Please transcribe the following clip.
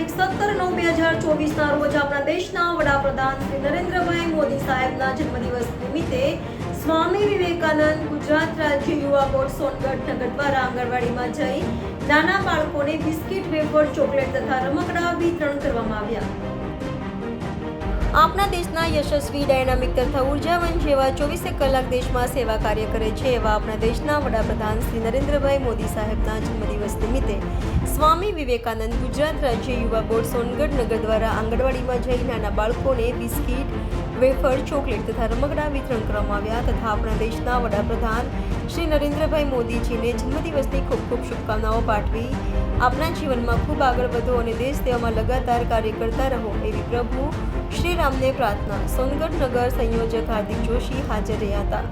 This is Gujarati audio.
તારીખ 17/9/2024ના રોજ આપણા દેશના વડાપ્રધાન શ્રી નરેન્દ્રભાઈ મોદી સાહેબના જન્મદિવસ નિમિત્તે સ્વામી વિવેકાનંદ ગુજરાત રાજ્ય યુવા બોર્ડ સોનગઢ નગર દ્વારા આંગણવાડીમાં જઈ નાના બાળકોને બિસ્કિટ, વેફર, ચોકલેટ તથા રમકડા વિતરણ કરવામાં આવ્યા. આપણા દેશના યશસ્વી, ડાયનામિક તથા ઉર્જાવાન જેવા 24 કલાક દેશમાં સેવા કાર્ય કરે છે એવા આપણા દેશના વડાપ્રધાન શ્રી નરેન્દ્રભાઈ મોદી સાહેબના જન્મદિવસ નિમિત્તે સ્વામી વિવેકાનંદ ગુજરાત રાજ્ય યુવા બોર્ડ સોનગઢ નગર દ્વારા આંગણવાડીમાં જઈ નાના બાળકોને બિસ્કિટ, વેફર, ચોકલેટ તથા રમકડા વિતરણ કરવામાં આવ્યા તથા આપણા દેશના વડાપ્રધાન શ્રી નરેન્દ્રભાઈ મોદીજીને જન્મદિવસની ખૂબ ખૂબ શુભકામનાઓ પાઠવી આપના જીવનમાં ખૂબ આગળ વધો અને દેશ સેવામાં લગાતાર કાર્ય કરતા રહો એવી પ્રભુ શ્રી રામને પ્રાર્થના. સોનગઢ નગર સંયોજક હાર્દિક જોશી હાજર રહ્યા હતા.